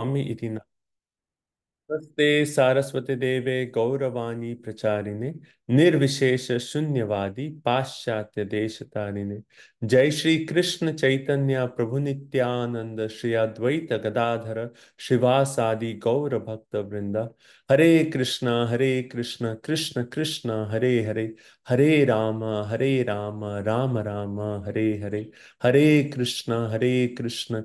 Swami iti Namaste Saraswati Deve Gauravani Pracharine Nirvishesha Shunyavadi Paschatya Deshatarine Jai Shri Krishna Chaitanya Prabhu Nityananda Shri Advaita Gadadhara Shivasadi Gaura Bhakta Vrinda Hare Krishna Krishna Krishna Hare Hare Hare Rama Rama Rama Hare Hare Hare Krishna Krishna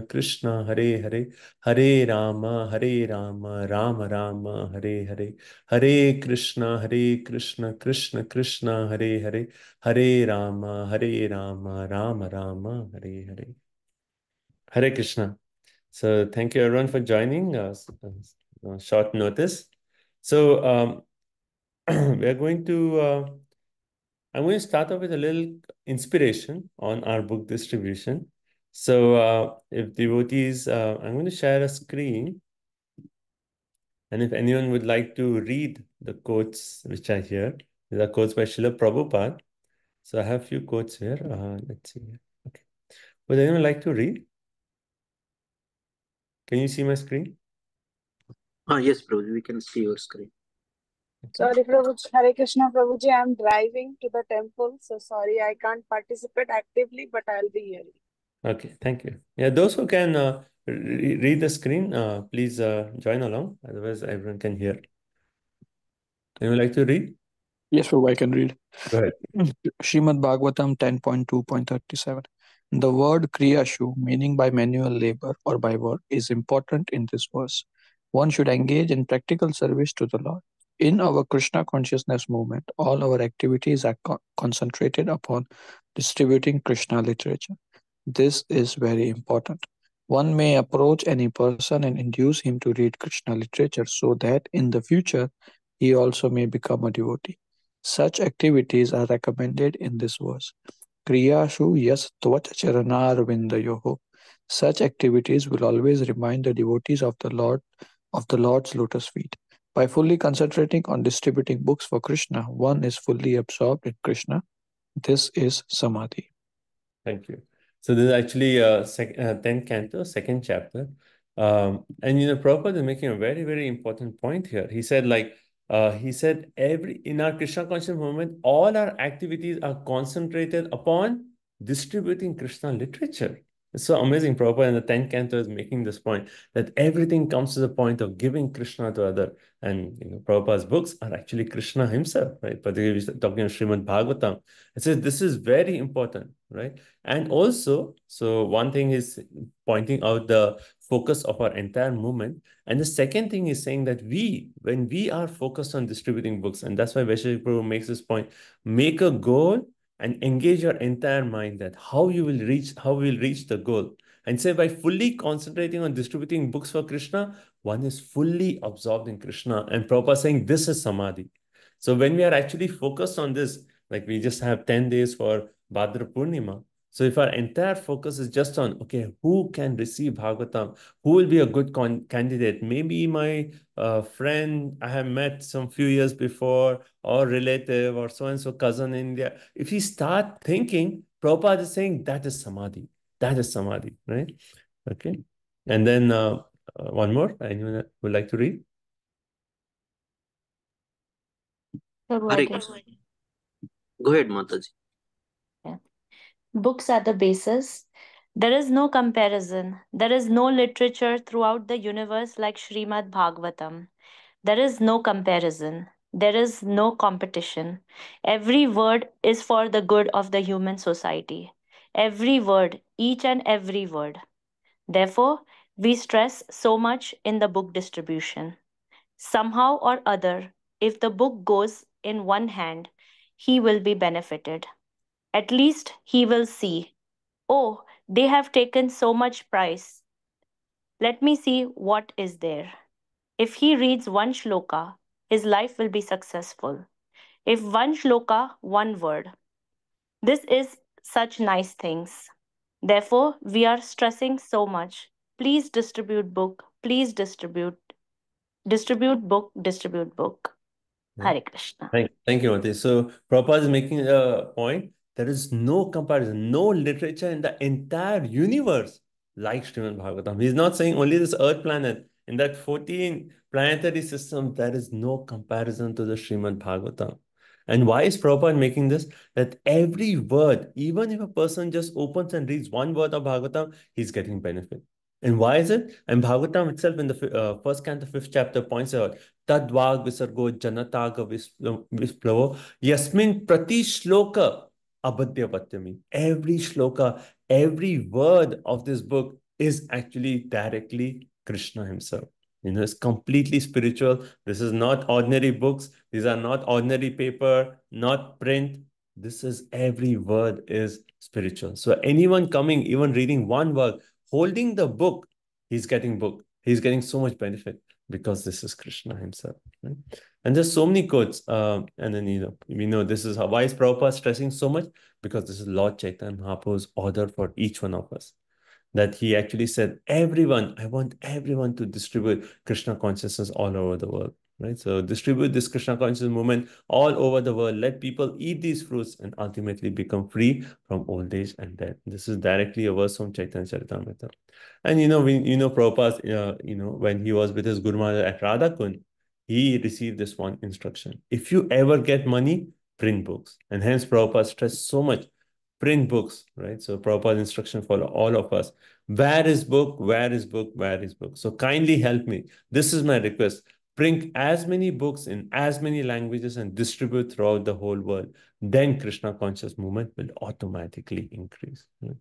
Krishna Hare Hare Hare Rama, Rama Rama, Hare Hare. Hare Krishna, Krishna Krishna, Hare Hare. Hare Rama, Rama Rama, Hare Hare. Hare Krishna. So thank you everyone for joining us. Short notice. So we're going to, I'm going to start off with a little inspiration on our book distribution. So if devotees, I'm going to share a screen. And if anyone would like to read the quotes which are here, these are quotes by Srila Prabhupada. So I have a few quotes here. Let's see. Okay. Would anyone like to read? Can you see my screen? Yes, Prabhuji, we can see your screen. Okay. Sorry, Prabhuji. Hare Krishna, Prabhuji. I'm driving to the temple, so sorry I can't participate actively, but I'll be hearing. Okay, thank you. Yeah, those who can read the screen, please join along. Otherwise, everyone can hear. Anyone like to read? Yes, Prabhu, I can read. Go ahead. Srimad Bhagavatam 10.2.37. The word kriyashu, meaning by manual labor or by work, is important in this verse. One should engage in practical service to the Lord. In our Krishna consciousness movement, all our activities are concentrated upon distributing Krishna literature. This is very important. One may approach any person and induce him to read Krishna literature so that in the future he also may become a devotee. Such activities are recommended in this verse. Kriyashu yas tvat charanarvindayoho. Such activities will always remind the devotees of the Lord's lotus feet. By fully concentrating on distributing books for Krishna, one is fully absorbed in Krishna. This is samadhi. Thank you. So this is actually 10th canto, second chapter. And Prabhupada is making a very, very important point here. He said, in our Krishna conscious movement, all our activities are concentrated upon distributing Krishna literature. It's so amazing. Prabhupada in the 10th canto is making this point that everything comes to the point of giving Krishna to other. And Prabhupada's books are actually Krishna himself, right? Particularly talking about Srimad Bhagavatam. It says this is very important, right? And also, so one thing is pointing out the focus of our entire movement. And the second thing is saying that when we are focused on distributing books, and that's why Vaishnavi Prabhu makes this point, make a goal and engage your entire mind that how we'll reach the goal. And say by fully concentrating on distributing books for Krishna, one is fully absorbed in Krishna. And Prabhupada saying this is samadhi. So when we are actually focused on this, like we just have 10 days for Bhadra Purnima. So if our entire focus is just on, okay, who can receive Bhagavatam? Who will be a good candidate? Maybe my friend I have met some few years before, or relative, or so-and-so cousin in India. If you start thinking, Prabhupada is saying that is samadhi. That is samadhi, right? Okay. And then one more. Anyone would like to read? Hare Krishna. Go ahead, Mataji. Books are the basis. There is no comparison. There is no literature throughout the universe like Srimad Bhagavatam. There is no comparison. There is no competition. Every word is for the good of the human society. Every word, each and every word. Therefore, we stress so much in the book distribution. Somehow or other, if the book goes in one hand, he will be benefited. At least he will see, oh, they have taken so much price. Let me see what is there. If he reads one shloka, his life will be successful. If one shloka, one word. This is such nice things. Therefore, we are stressing so much. Please distribute book. Please distribute. Distribute book. Distribute book. Hare Krishna. Thank you, Mati. So Prabhupada is making a point. There is no comparison, no literature in the entire universe like Srimad Bhagavatam. He's not saying only this earth planet. In that 14 planetary system, there is no comparison to the Srimad Bhagavatam. And why is Prabhupada making this? That every word, even if a person just opens and reads one word of Bhagavatam, he's getting benefit. And why is it? And Bhagavatam itself in the first canto, 5th chapter points out, Tadvag visargo janataga visplavo yasmin prati shloka abhadyapatyami. Every shloka, every word of this book is actually directly Krishna himself. It's completely spiritual. This is not ordinary books. These are not ordinary paper, not print. This is every word is spiritual. So anyone coming, even reading one word, holding the book, he's getting book. He's getting so much benefit because this is Krishna himself. Right? And there's so many quotes. And then, we know this is how, why is Prabhupada stressing so much? Because this is Lord Chaitanya Mahaprabhu's order for each one of us. That he actually said, I want everyone to distribute Krishna consciousness all over the world. Right? So distribute this Krishna consciousness movement all over the world. Let people eat these fruits and ultimately become free from old age and death. This is directly a verse from Chaitanya Charitamrita. And Prabhupada, when he was with his Guru Maharaj at Radhakund, he received this one instruction. If you ever get money, print books. And hence Prabhupada stressed so much, print books, right? So Prabhupada's instruction for all of us. Where is book? Where is book? Where is book? So kindly help me. This is my request. Print as many books in as many languages and distribute throughout the whole world. Then Krishna conscious movement will automatically increase. Right?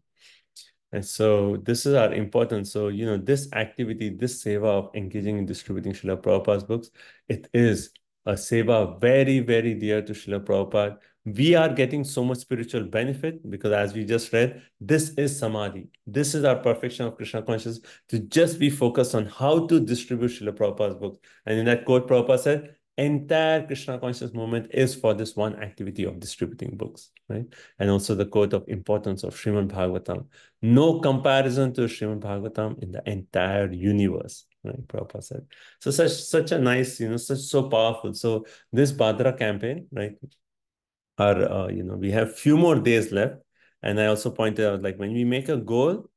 And so this is our importance. So, this activity, this seva of engaging in distributing Srila Prabhupada's books, it is a seva very, very dear to Srila Prabhupada. We are getting so much spiritual benefit because as we just read, this is samadhi. This is our perfection of Krishna consciousness, to just be focused on how to distribute Srila Prabhupada's books. And in that quote, Prabhupada said, entire Krishna consciousness movement is for this one activity of distributing books, right? And also the quote of importance of Srimad Bhagavatam. No comparison to Srimad Bhagavatam in the entire universe, right? Prabhupada said. So such a nice, so powerful. So this Bhadra campaign, right? We have few more days left. And I also pointed out, like when we make a goal,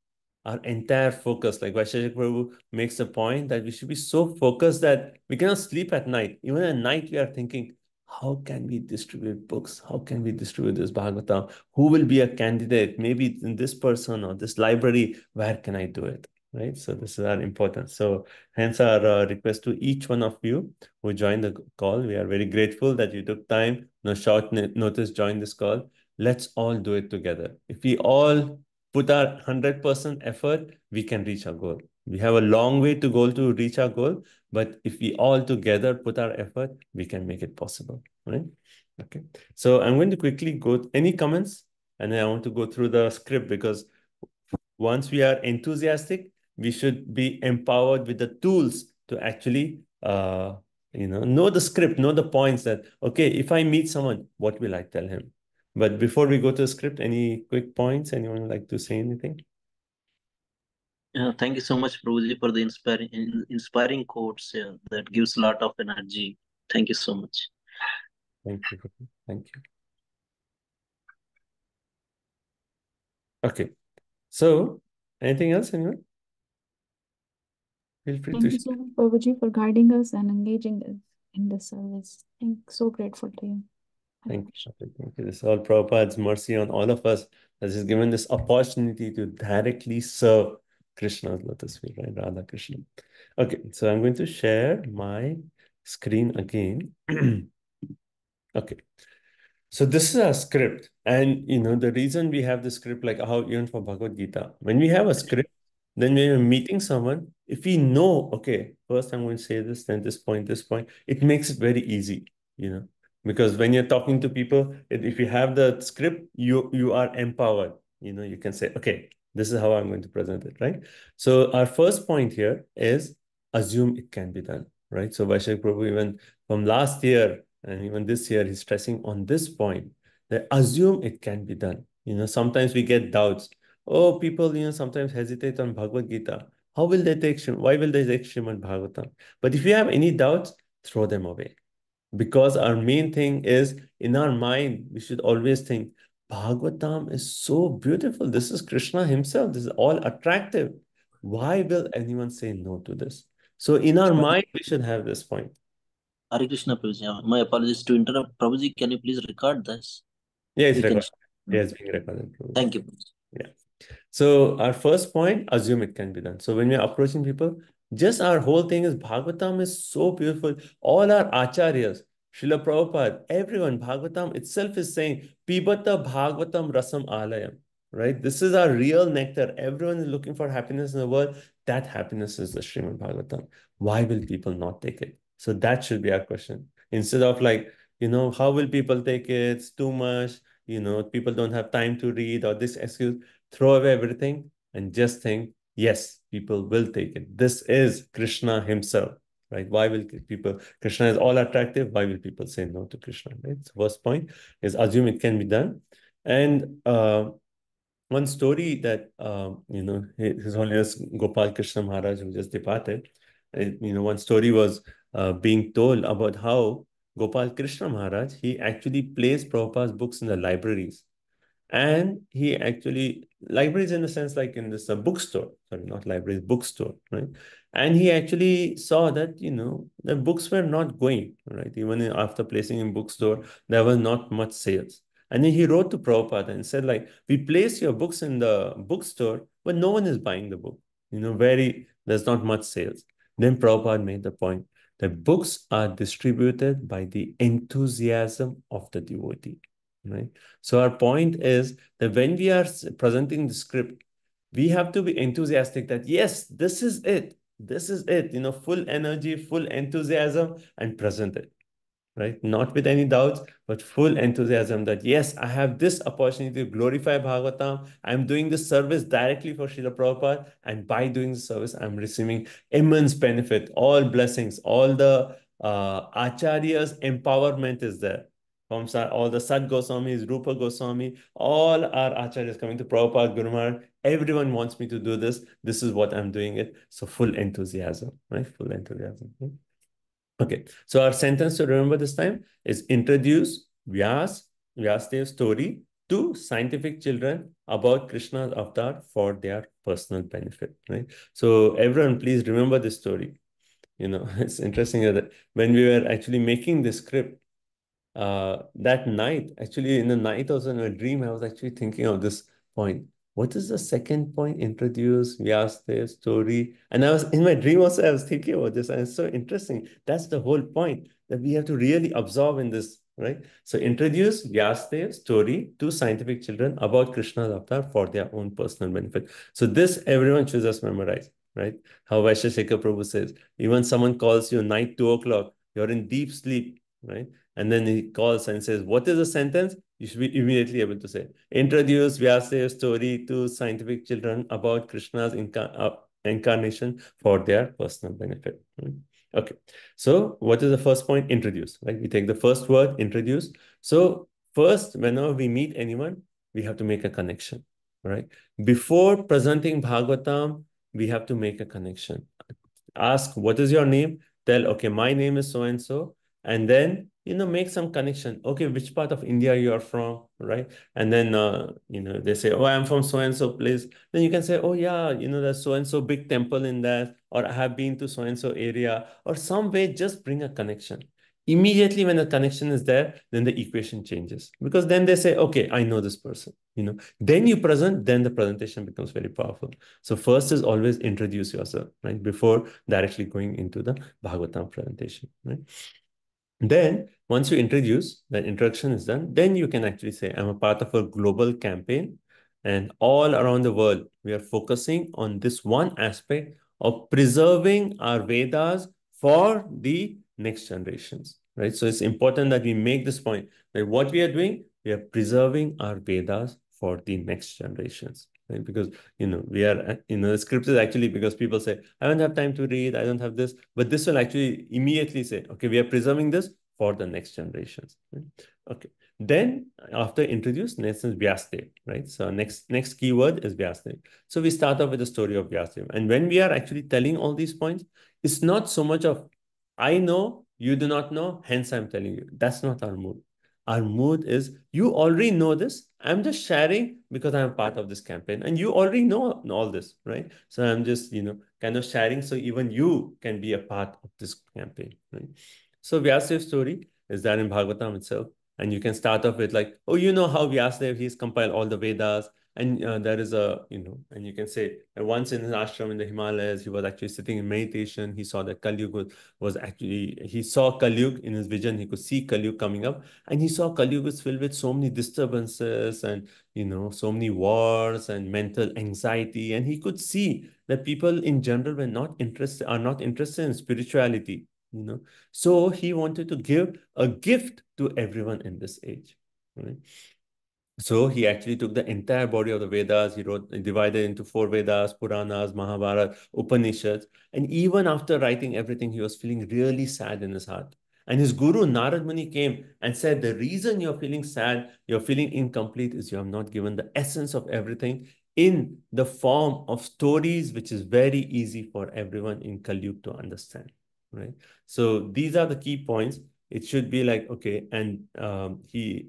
our entire focus, like Vaisheshik Prabhu makes a point that we should be so focused that we cannot sleep at night. Even at night, we are thinking, how can we distribute books? How can we distribute this Bhagavatam? Who will be a candidate? Maybe in this person or this library, where can I do it? Right? So this is our importance. So hence our request to each one of you who joined the call. We are very grateful that you took time, short notice, join this call. Let's all do it together. If we all put our 100% effort, we can reach our goal. We have a long way to go to reach our goal, but if we all together put our effort, we can make it possible, right? Okay. So I'm going to quickly go, any comments? And then I want to go through the script because once we are enthusiastic, we should be empowered with the tools to actually, know the script, know the points that, okay, if I meet someone, what will I tell him? But before we go to the script, any quick points? Anyone would like to say anything? Thank you so much, Prabhuji, for the inspiring quotes. That gives a lot of energy. Thank you so much. Thank you. Thank you. Okay. So, anything else, anyone? Feel free Thank to you so much, Prabhuji, for guiding us and engaging us in this service. So grateful to you. Thank you. Thank you. This is all Prabhupada's mercy on all of us that has given this opportunity to directly serve Krishna's lotus feet, right? Radha Krishna. Okay, so I'm going to share my screen again. Okay. So this is our script. And the reason we have the script, like how even for Bhagavad Gita, when we have a script, then when we're meeting someone, if we know, okay, first I'm going to say this, then this point, it makes it very easy, because when you're talking to people, if you have the script, you are empowered. You can say, okay, this is how I'm going to present it, right? So our first point here is assume it can be done, right? So Vaishak Prabhu, even from last year and even this year, he's stressing on this point, that assume it can be done. Sometimes we get doubts. Oh, people, sometimes hesitate on Bhagavad Gita. Why will they take Srimad Bhagavatam? But if you have any doubts, throw them away. Because our main thing is, in our mind, we should always think, Bhagavatam is so beautiful. This is Krishna himself. This is all attractive. Why will anyone say no to this? So in our mind, we should have this point. Hare Krishna, Prabhuji. My apologies to interrupt. Prabhuji, can you please record this? Yeah, it's We can. recorded. Yeah, it's being recorded. Thank you, Prabhuji. Yeah. So our first point, assume it can be done. So when we're approaching people, just our whole thing is Bhagavatam is so beautiful. All our acharyas, Srila Prabhupada, everyone, Bhagavatam itself is saying, Pibata Bhagavatam Rasam Alayam, right? This is our real nectar. Everyone is looking for happiness in the world. That happiness is the Srimad Bhagavatam. Why will people not take it? So that should be our question. Instead of like, how will people take it? It's too much. People don't have time to read or this excuse. Throw away everything and just think, yes, people will take it. This is Krishna himself, right? Why will people, Krishna is all attractive. Why will people say no to Krishna, right? So first point is assume it can be done. And one story that, His Holiness Gopal Krishna Maharaj, who just departed, one story was being told about how Gopal Krishna Maharaj, he actually placed Prabhupada's books in the libraries. And he actually, libraries in the sense like in this bookstore, sorry, not libraries, bookstore, right? And he actually saw that, the books were not going, right? Even after placing in bookstore, there was not much sales. And then he wrote to Prabhupada and said, like, we place your books in the bookstore, but no one is buying the book. There's not much sales. Then Prabhupada made the point that books are distributed by the enthusiasm of the devotee, right? So our point is that when we are presenting the script, we have to be enthusiastic that, yes, this is it. This is it, full energy, full enthusiasm, and present it, right? Not with any doubts, but full enthusiasm that, yes, I have this opportunity to glorify Bhagavatam. I'm doing this service directly for Srila Prabhupada. And by doing the service, I'm receiving immense benefit, all blessings, all the Acharya's empowerment is there. From all the Sat Goswamis, Rupa Goswami, all our Acharyas coming to Prabhupada, Guru Maharaj, everyone wants me to do this. This is what I'm doing it. So full enthusiasm, right? Full enthusiasm. Okay, so our sentence to remember this time is introduce Vyasdev's story to scientific children about Krishna's avatar for their personal benefit, right? So everyone, please remember this story. It's interesting that when we were actually making this script, that night, actually in the night also in a dream, I was actually thinking of this point. What is the second point? Introduce Vyasdev's story. And I was in my dream also, I was thinking about this, and it's so interesting. That's the whole point that we have to really absorb in this, right? So introduce Vyasdev's story to scientific children about Krishna's avatar for their own personal benefit. So this everyone should just memorize, right? How Vaishya Shekhar Prabhu says, even someone calls you night 2 o'clock, you're in deep sleep, right? And then he calls and says, what is the sentence? You should be immediately able to say, introduce Vyasadev's story to scientific children about Krishna's incarnation for their personal benefit. Okay. So what is the first point? Introduce, right? We take the first word, introduce. So first, whenever we meet anyone, we have to make a connection, right? Before presenting Bhagavatam, we have to make a connection. Ask, what is your name? Tell, okay, my name is so-and-so. And then, make some connection. Okay, which part of India you are from, right? And then, they say, oh, I'm from so-and-so place. Then you can say, oh, yeah, there's so-and-so big temple in that, or I have been to so-and-so area, or some way, just bring a connection. Immediately when the connection is there, then the equation changes. Because then they say, okay, I know this person, Then you present, then the presentation becomes very powerful. So first is always introduce yourself, right? Before directly going into the Bhagavatam presentation, right? Then, once you introduce, the introduction is done, then you can actually say, I'm a part of a global campaign, and all around the world, we are focusing on this one aspect of preserving our Vedas for the next generations, right? So it's important that we make this point that what we are doing, we are preserving our Vedas for the next generations, right? Because, we are, the script is actually because people say, I don't have time to read, I don't have this, but this will actually immediately say, okay, we are preserving this for the next generations, right? Okay. Then after introduce, next is Vyasadev, right? So next keyword is Vyasadev. So we start off with the story of Vyasadev. And when we are actually telling all these points, it's not so much of, I know, you do not know, hence I'm telling you. That's not our mood. Our mood is, you already know this. I'm just sharing because I'm part of this campaign, and you already know all this, right? So I'm just, kind of sharing so even you can be a part of this campaign, right? So Vyasadev's story is there in Bhagavatam itself. And you can start off with like, oh, you know how Vyasadev, he's compiled all the Vedas. And there is and you can say, once in an ashram in the Himalayas, he was actually sitting in meditation. He saw that Kali Yuga he saw Kali Yuga in his vision. He could see Kali Yuga coming up. And he saw Kali Yuga was filled with so many disturbances and, so many wars and mental anxiety. And he could see that people in general are not interested in spirituality, So he wanted to give a gift to everyone in this age, right? So he actually took the entire body of the Vedas. He divided into 4 Vedas, Puranas, Mahabharata, Upanishads. And even after writing everything, he was feeling really sad in his heart. And his guru, Narad Muni, came and said, the reason you're feeling sad, you're feeling incomplete, is you have not given the essence of everything in the form of stories, which is very easy for everyone in Kali Yuga to understand, right? So these are the key points. It should be like, okay, and the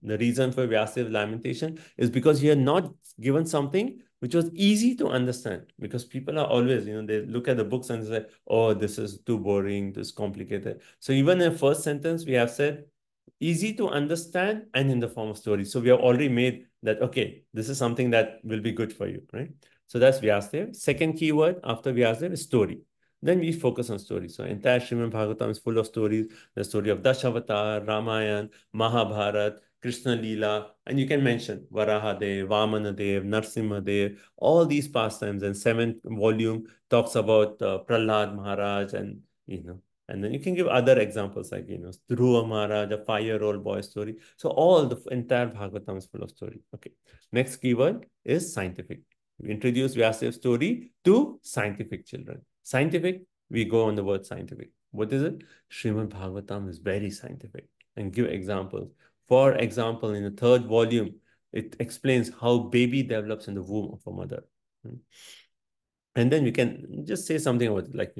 reason for Vyasadev's lamentation is because he had not given something which was easy to understand. Because people are always, they look at the books and say, oh, this is too boring, this is complicated. So even in the first sentence, we have said, easy to understand and in the form of story. So we have already made that, okay, this is something that will be good for you, right? So that's Vyasadeva. Second keyword after Vyasadeva is story. Then we focus on stories. So entire Srimad Bhagavatam is full of stories. The story of Dashavatar, Ramayana, Mahabharata, Krishna Leela, and you can mention Varahadev, Vamanadev, Narsimhadev, all these pastimes. And 7th volume talks about Prahlad Maharaj and then you can give other examples like, Dhruva Maharaj, a 5-year-old boy story. So all the entire Bhagavatam is full of story. Okay. Next keyword is scientific. We introduce Vyasadev's story to scientific children. Scientific, we go on the word scientific. What is it? Srimad Bhagavatam is very scientific and give examples. For example, in the 3rd volume, it explains how baby develops in the womb of a mother. And then we can just say something about it, like,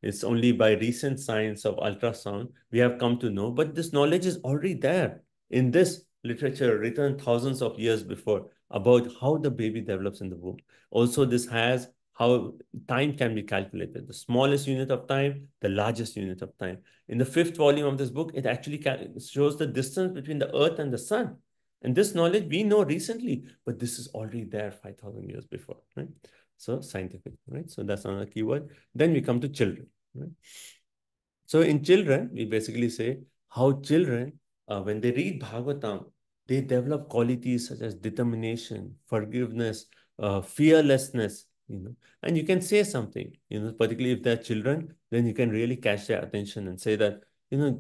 it's only by recent science of ultrasound we have come to know, but this knowledge is already there in this literature written thousands of years before about how the baby develops in the womb. Also, this has how time can be calculated, the smallest unit of time, the largest unit of time. In the 5th volume of this book, it actually shows the distance between the earth and the sun. And this knowledge we know recently, but this is already there 5,000 years before, right? So scientific, right? So that's another keyword. Then we come to children, right? So in children, we basically say how children, when they read Bhagavatam, they develop qualities such as determination, forgiveness, fearlessness, and you can say something, particularly if they're children, then you can really catch their attention and say that,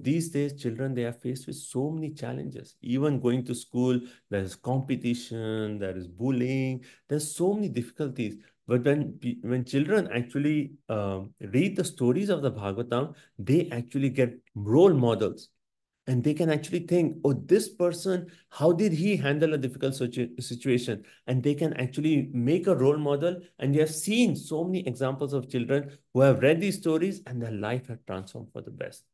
these days children, they are faced with so many challenges. Even going to school, there is competition, there is bullying, there's so many difficulties. But when children actually read the stories of the Bhagavatam, they actually get role models. And they can actually think, oh, this person, how did he handle a difficult situation? And they can actually make a role model. And you have seen so many examples of children who have read these stories and their life has transformed for the best.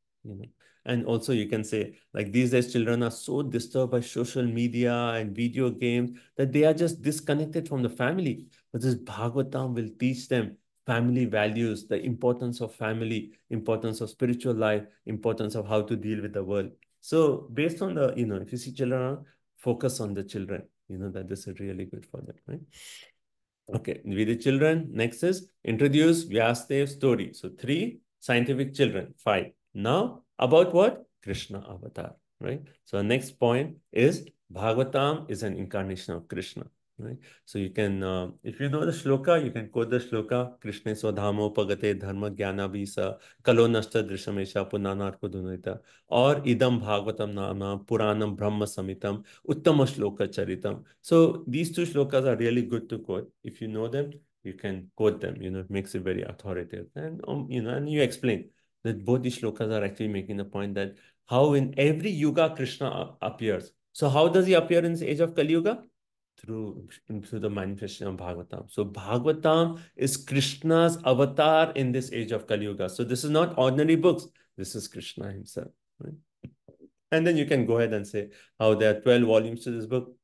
And also you can say, like, these days children are so disturbed by social media and video games that they are just disconnected from the family. But this Bhagavatam will teach them family values, the importance of family, importance of spiritual life, importance of how to deal with the world. So based on the, if you see children, focus on the children, that this is really good for them, right? Okay, with the children, next is introduce Vyasadev's story. So 3, scientific children, 5. Now, about what? Krishna avatar, right? So next point is Bhagavatam is an incarnation of Krishna, right? So you can, if you know the shloka, you can quote the shloka, Krishna swadhamo pagate dharma jnana visa kalo nashta drishamesha punanarko dunita or idam Bhagavatam nama puranam brahma samitam uttama shloka charitam. So these 2 shlokas are really good to quote. If you know them, you can quote them, it makes it very authoritative. And, and you explain that both these shlokas are actually making the point that how in every yuga Krishna appears. So how does he appear in this age of Kali Yuga? Through the manifestation of Bhagavatam. So Bhagavatam is Krishna's avatar in this age of Kali Yuga. So this is not ordinary books. This is Krishna himself. Right? And then you can go ahead and say how there are 12 volumes to this book.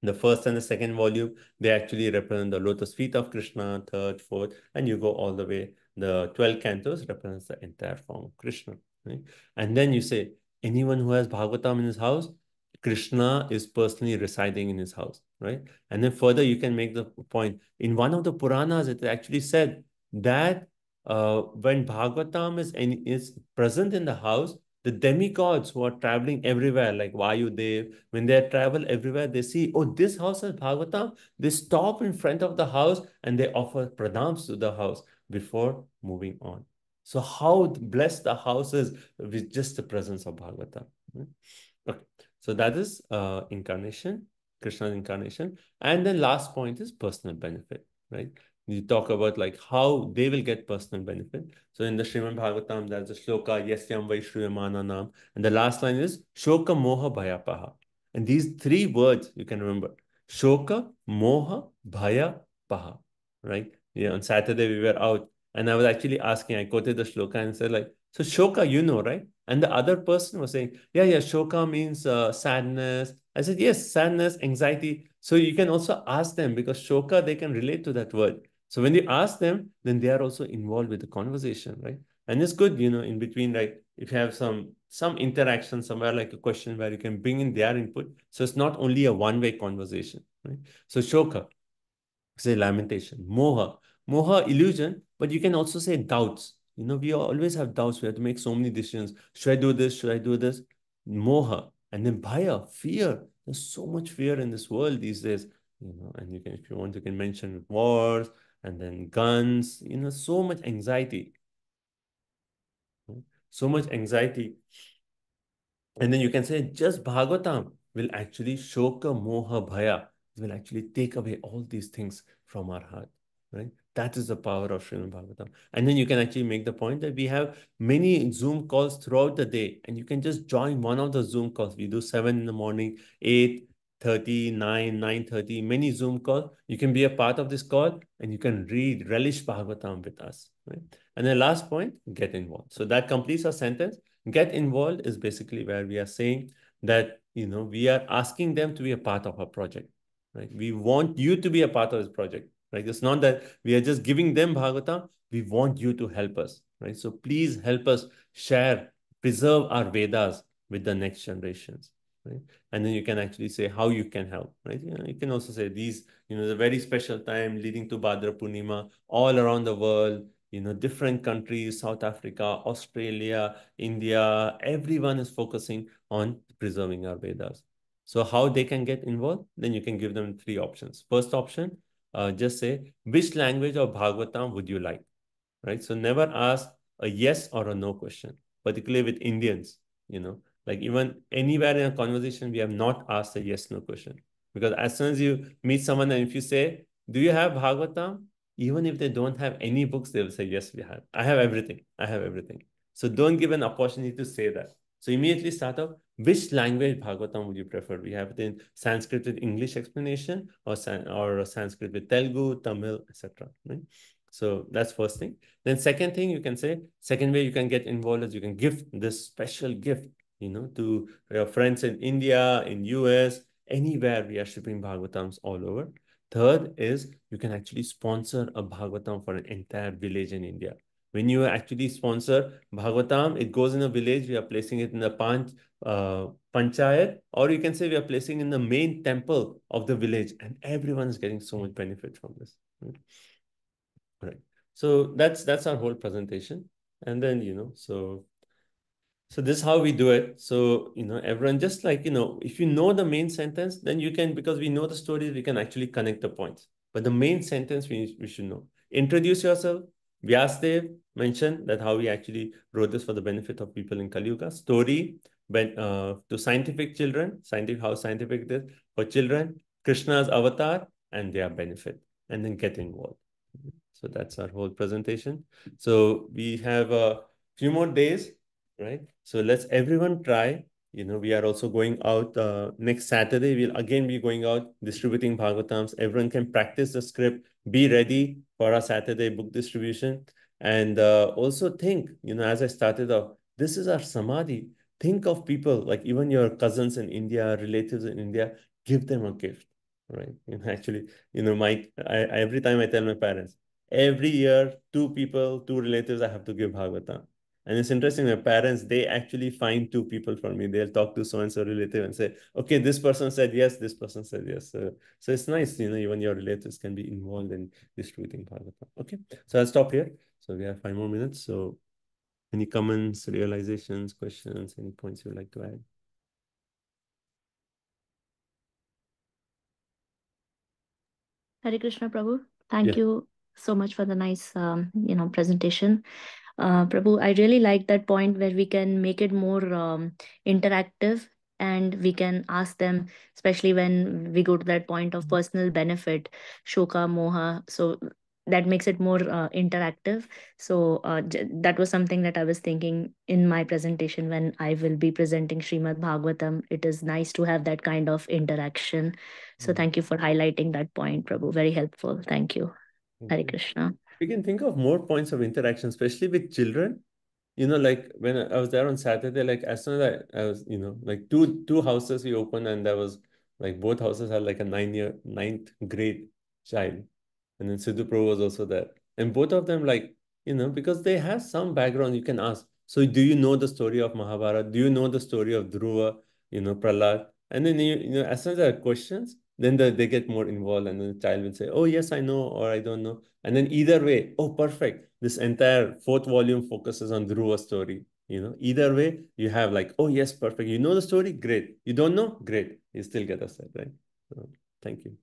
The first and the second volume, they actually represent the lotus feet of Krishna, third, fourth, and you go all the way. The 12 cantos represents the entire form of Krishna. Right? And then you say, anyone who has Bhagavatam in his house, Krishna is personally residing in his house, right? And then further, you can make the point. In one of the Puranas, it actually said that when Bhagavatam is present in the house, the demigods who are traveling everywhere, like Vayudev, when they travel everywhere, they see, oh, this house has Bhagavatam. They stop in front of the house and they offer pranams to the house before moving on. So how blessed the house is with just the presence of Bhagavatam. Okay, so that is incarnation, Krishna's incarnation. And then last point is personal benefit, right? You talk about like how they will get personal benefit. So in the Srimad Bhagavatam, there's a shloka, Yasyam Vaishruyamananam. And the last line is Shoka Moha Bhayapaha. And these three words you can remember. Shoka, Moha, Bhaya, Paha. Right? Yeah, on Saturday we were out and I was actually asking, I quoted the shloka and said like, so Shoka, you know, right? And the other person was saying, yeah, Shoka means sadness. I said, yes, sadness, anxiety. So you can also ask them because Shoka, they can relate to that word. So when you ask them, then they are also involved with the conversation, right? And it's good, in between, like if you have some interaction somewhere, like a question where you can bring in their input. So it's not only a one-way conversation, right? So Shoka, say lamentation, moha, illusion, but you can also say doubts. We always have doubts. We have to make so many decisions. Should I do this? Should I do this? Moha. And then bhaya, fear. There's so much fear in this world these days. And you can, if you want, you can mention wars and then guns, so much anxiety. So much anxiety. And then you can say just Bhagavatam will actually shoka moha bhaya. It will actually take away all these things from our heart, right? That is the power of Srimad Bhagavatam. And then you can actually make the point that we have many Zoom calls throughout the day, and you can just join one of the Zoom calls. We do 7 in the morning, 8:30, 9, 9:30, many Zoom calls. You can be a part of this call and you can relish Bhagavatam with us, right? And then last point, get involved. So that completes our sentence. Get involved is basically where we are saying that, we are asking them to be a part of our project, right? We want you to be a part of this project, right? It's not that we are just giving them Bhagavatam. We want you to help us, right? So please help us share, preserve our Vedas with the next generations, right? And then you can actually say how you can help, right? You can also say these, the very special time leading to Bhadra Purnima all around the world, different countries, South Africa, Australia, India, everyone is focusing on preserving our Vedas. So how they can get involved? Then you can give them 3 options. First option, just say, which language of Bhagavatam would you like? Right? So never ask a yes or a no question, particularly with Indians, like even anywhere in a conversation, we have not asked a yes, no question. Because as soon as you meet someone and if you say, do you have Bhagavatam? Even if they don't have any books, they will say, yes, we have. I have everything. I have everything. So don't give an opportunity to say that. So immediately start off, which language Bhagavatam would you prefer? We have it in Sanskrit with English explanation or Sanskrit with Telugu, Tamil, etc. Right? So that's first thing. Then second thing you can say, second way you can get involved is you can give this special gift, to your friends in India, in US, anywhere we are shipping Bhagavatams all over. Third is you can actually sponsor a Bhagavatam for an entire village in India. When you actually sponsor Bhagavatam, it goes in a village, we are placing it in the panchayat, or you can say we are placing in the main temple of the village, and everyone is getting so much benefit from this. Right. So that's our whole presentation. And then, so this is how we do it. So, everyone just like, if you know the main sentence, then you can, because we know the stories, we can actually connect the points. But the main sentence we should know. Introduce yourself. Vyasdev mentioned that how we actually wrote this for the benefit of people in Kali Yuga. Story to scientific children, how scientific it is for children, Krishna's avatar and their benefit, and then get involved. So that's our whole presentation. So we have a few more days, right? So let's everyone try. We are also going out next Saturday. We'll again be going out distributing Bhagavatams. Everyone can practice the script. Be ready for our Saturday book distribution. And also think, as I started off, this is our samadhi. think of people, like even your cousins in India, relatives in India, give them a gift, right? Actually, every time I tell my parents, every year, two relatives, I have to give Bhagavatam. And it's interesting, my parents, they actually find two people for me. They'll talk to so-and-so relative and say, okay, this person said yes, this person said yes. So it's nice, even your relatives can be involved in distributing Bhagavatam. Okay, so I'll stop here. So we have 5 more minutes. So any comments, realizations, questions, any points you'd like to add? Hare Krishna, Prabhu. Thank Yes. you so much for the nice, presentation. Prabhu, I really like that point where we can make it more interactive, and we can ask them, especially when we go to that point of personal benefit, shoka, moha. So that makes it more interactive. So that was something that I was thinking in my presentation when I will be presenting Srimad Bhagavatam. It is nice to have that kind of interaction. So thank you for highlighting that point, Prabhu. Very helpful. Thank you. Thank Hare you. Krishna. We can think of more points of interaction, especially with children. Like when I was there on Saturday, like as soon as I was, like two houses we opened, and there was like both houses had like a ninth grade child. And then Sidhu Prabhu was also there. And both of them, like, because they have some background, you can ask. So do you know the story of Mahabharata? Do you know the story of Dhruva, Prahlad? And then, as soon as there are questions, then they get more involved. And then the child will say, oh, yes, I know, or I don't know. And then either way, oh, perfect. This entire fourth volume focuses on Dhruva's story. Either way, you have like, oh, yes, perfect. You know the story? Great. You don't know? Great. You still get a set, right? So, thank you.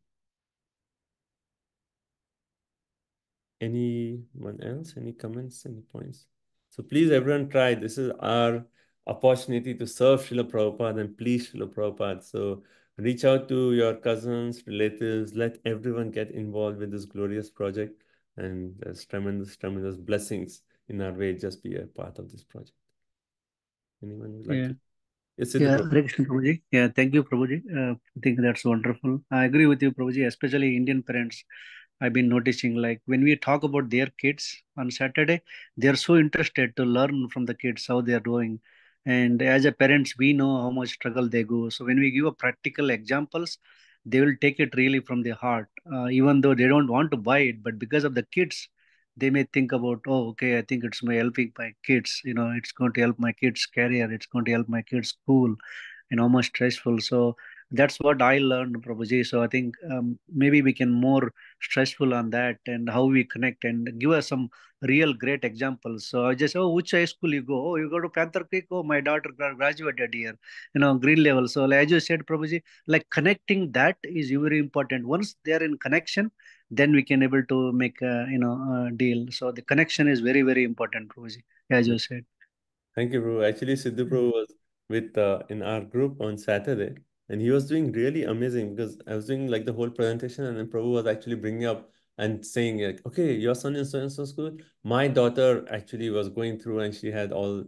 Anyone else? Any comments? Any points? So please, everyone, try. This is our opportunity to serve Srila Prabhupada and please Srila Prabhupada. So reach out to your cousins, relatives. Let everyone get involved with this glorious project. And there's tremendous, tremendous blessings in our way. Just be a part of this project. Anyone would like Yeah. to? Yes, Siddhu Yeah, Prabhu. Hare Krishna Prabhuji. Yeah, thank you, Prabhuji. I think that's wonderful. I agree with you, Prabhuji, especially Indian parents. I've been noticing, like when we talk about their kids on Saturday, they are so interested to learn from the kids how they are doing. And as a parents, we know how much struggle they go. So when we give a practical examples, they will take it really from their heart, even though they don't want to buy it. But because of the kids, they may think about, oh, okay, I think it's my helping my kids. It's going to help my kids' career. It's going to help my kids' school. Much stressful. So that's what I learned, Prabhuji. So I think maybe we can more stressful on that and how we connect and give us some real great examples. So I just, oh, which high school you go? Oh, you go to Panther Creek. Oh, my daughter graduated here. Green level. So like, as you said, Prabhuji, like connecting that is very important. Once they are in connection, then we can able to make a deal. So the connection is very, very important, Prabhuji, as you said. Thank you, bro. Actually, Siddhu Prabhu was with in our group on Saturday, and he was doing really amazing because I was doing like the whole presentation, and then Prabhu was actually bringing up and saying like, "Okay, your son is so and so school. My daughter actually was going through, and she had all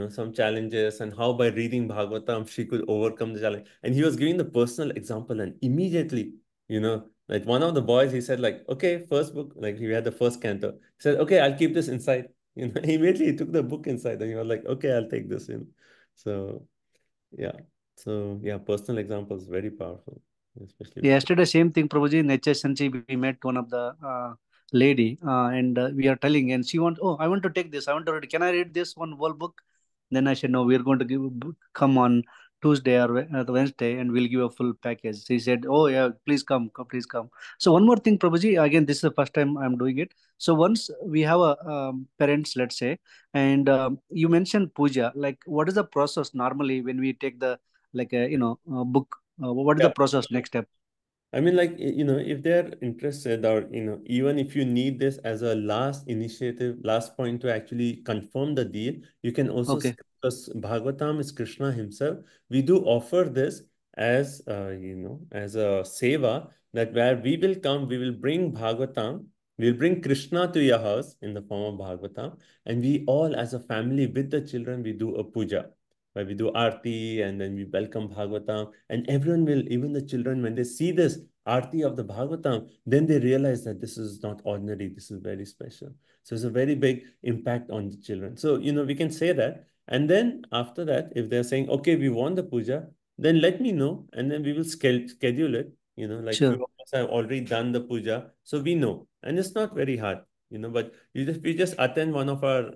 some challenges, and how by reading Bhagavatam she could overcome the challenge." And he was giving the personal example, and immediately, like one of the boys, he said like, "Okay, first book, like he had the first canto." He said, "Okay, I'll keep this inside." Immediately he took the book inside and you were like, okay, I'll take this. So yeah. So yeah, personal example is very powerful, especially with kids. Yesterday, same thing, Prabhuji, in HSNC, we met one of the lady and we are telling, and she wants, oh, I want to take this. I want to read. Can I read this one whole book? Then I said, no, we're going to come on Tuesday or Wednesday and we'll give a full package. She said, oh, yeah, please come, please come. So, one more thing, Prabhuji, again, this is the first time I'm doing it. So, once we have a parents, let's say, and you mentioned puja, like what is the process normally when we take the like a book? What is Yeah. the process next step? I mean, like, if they're interested or, even if you need this as a last initiative, last point to actually confirm the deal, you can also, Okay. because Bhagavatam is Krishna himself, we do offer this as, as a seva that where we will come, we will bring Bhagavatam, we'll bring Krishna to your house in the form of Bhagavatam, and we all as a family with the children, we do a puja where we do Aarti and then we welcome Bhagavatam. And everyone will, even the children, when they see this Aarti of the Bhagavatam, then they realize that this is not ordinary, this is very special. So it's a very big impact on the children. So, we can say that. And then after that, if they're saying, okay, we want the puja, then let me know, and then we will schedule it. Like Sure. few of us have already done the puja, so we know, and it's not very hard. But we just attend one of our,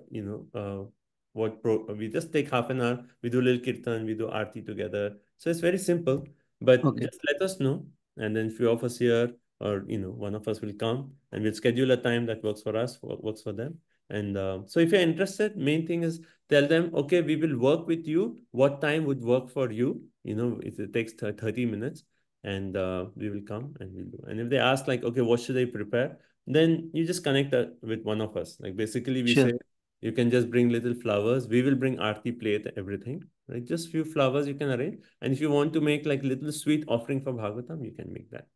we just take half an hour, we do a little kirtan, we do aarti together. So it's very simple, but Okay. just let us know, and then few of us here, or one of us will come, and we'll schedule a time that works for us, works for them. And so if you're interested, main thing is tell them, okay, we will work with you. What time would work for you? If it takes 30 minutes, and we will come and we'll do. And if they ask like, okay, what should I prepare? Then you just connect with one of us. Like basically we Sure. say, you can just bring little flowers. We will bring aarti plate, everything, right? Just few flowers you can arrange. And if you want to make like little sweet offering for Bhagavatam, you can make that.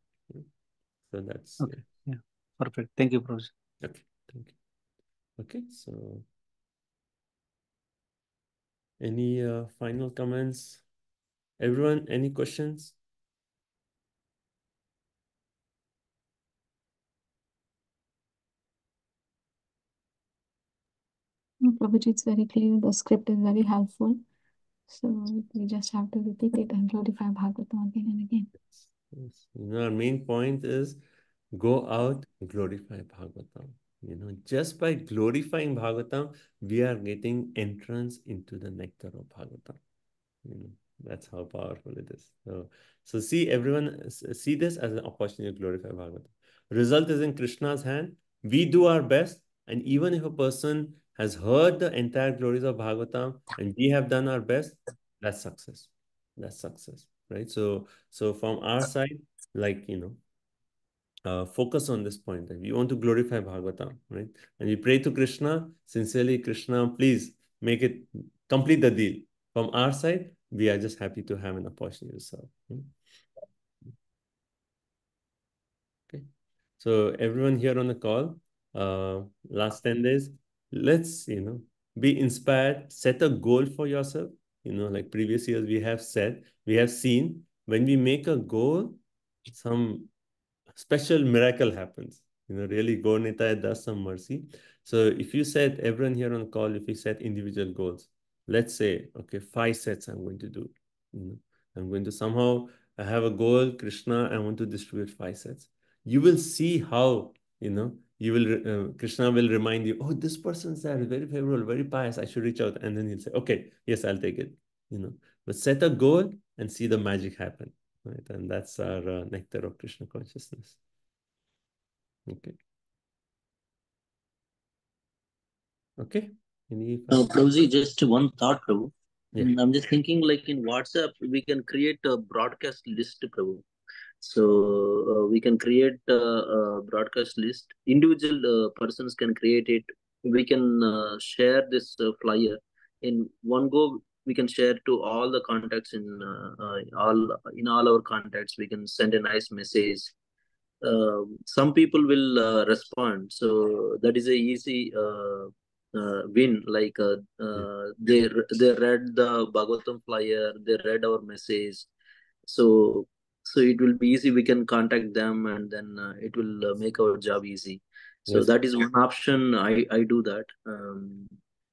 So that's, Okay. Yeah. Perfect. Thank you, Prabhuji. Okay, thank you. Okay, so any final comments? Everyone, any questions? No, Prabhuji, it's very clear. The script is very helpful. So we just have to repeat it and glorify Bhagavatam again and again. Yes. Our main point is go out, glorify Bhagavatam. Just by glorifying Bhagavatam, we are getting entrance into the nectar of Bhagavatam. That's how powerful it is. So see everyone, see this as an opportunity to glorify Bhagavatam. Result is in Krishna's hand. We do our best, and even if a person has heard the entire glories of Bhagavatam and we have done our best, that's success. That's success, right? So from our side, like focus on this point. That we want to glorify Bhagavatam, right? And we pray to Krishna sincerely. Krishna, please make it complete the deal. From our side, we are just happy to have an opportunity to serve. Okay. So everyone here on the call, last 10 days, let's, be inspired, set a goal for yourself. Like previous years, we have seen when we make a goal, some special miracle happens. Really, God Nita does some mercy. So if you set, everyone here on the call, if you set individual goals, let's say, okay, 5 sets I'm going to do. I'm going to somehow, I have a goal, Krishna, I want to distribute 5 sets. You will see how, Krishna will remind you, oh, this person's there, very favorable, very pious, I should reach out. And then he'll say, okay, yes, I'll take it. But set a goal and see the magic happen. Right, and that's our nectar of Krishna consciousness. Okay. Okay. Any Prabhuji, just one thought, Prabhu. Yeah. I'm just thinking like in WhatsApp, we can create a broadcast list, Prabhu. So we can create a broadcast list. Individual persons can create it. We can share this flyer in one go. We can share to all the contacts in all our contacts. We can send a nice message. Some people will respond, so that is a easy win. Like they read the Bhagavatam flyer, they read our message, so it will be easy. We can contact them, and then it will make our job easy. So Yes. that is one option. I do that. So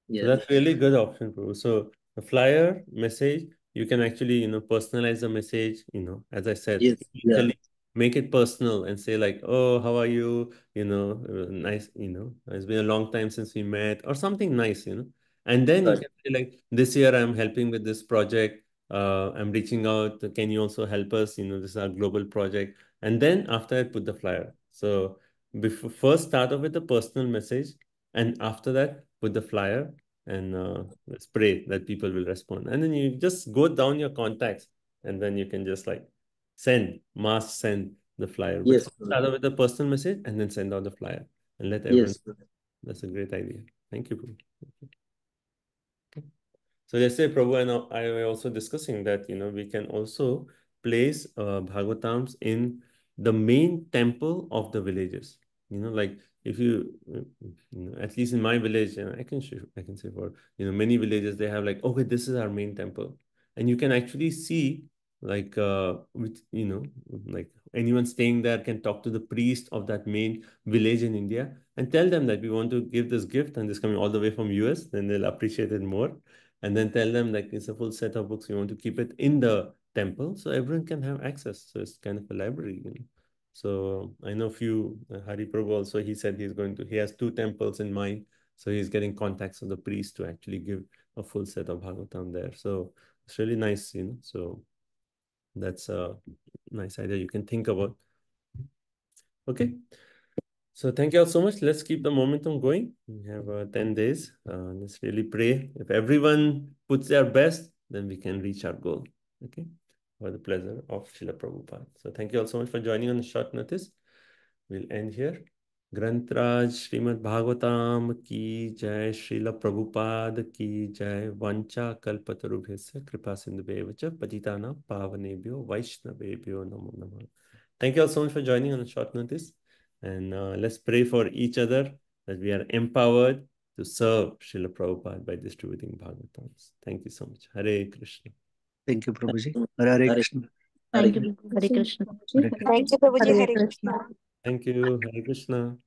Yeah. that's really good option, Prabhu. So the flyer message, you can actually, personalize the message, as I said, Yes. Yeah. usually make it personal and say like, oh, how are you? Nice, it's been a long time since we met or something nice. And then you Right. can say like, this year I'm helping with this project. I'm reaching out. Can you also help us? This is our global project. And then after I put the flyer. So before first start off with a personal message, and after that put the flyer, and let's pray that people will respond. And then you just go down your contacts, and then you can just like mass send the flyer. But Yes. first start off with a personal message and then send out the flyer and let everyone. Yes. That's a great idea. Thank you, Prabhu. Okay. So let's say Prabhu and I were also discussing that, we can also place Bhagavatams in the main temple of the villages. Like if at least in my village, and I can say for, many villages, they have like, okay, this is our main temple. And you can actually see like, like anyone staying there can talk to the priest of that main village in India and tell them that we want to give this gift and this coming all the way from US, then they'll appreciate it more. and then tell them like it's a full set of books. We want to keep it in the temple so everyone can have access. So it's kind of a library, you know. So I know few Hari Prabhu also, he said he has 2 temples in mind. So he's getting contacts of the priest to actually give a full set of Bhagavatam there. So it's really nice, you know. So that's a nice idea you can think about. Okay. So thank you all so much. Let's keep the momentum going. We have 10 days. Let's really pray. If everyone puts their best, then we can reach our goal. Okay. For the pleasure of Srila Prabhupada. So thank you all so much for joining on short notice. We'll end here. Grantraj Srimad Bhagavatam ki jai, Srila Prabhupada ki jai, Vancha kalpatarubhyasya kripa sindhubheva patitana pavanebhyo vaishnavebhyo namo namah. Thank you all so much for joining on short notice. And let's pray for each other that we are empowered to serve Srila Prabhupada by distributing Bhagavatams. Thank you so much. Hare Krishna. Thank you, Prabhuji. Hare Hare Krishna. Thank you. Hare Krishna. Hare Thank you, Prabhuji. Hare Hare Krishna. Krishna. Thank you. Hare Krishna.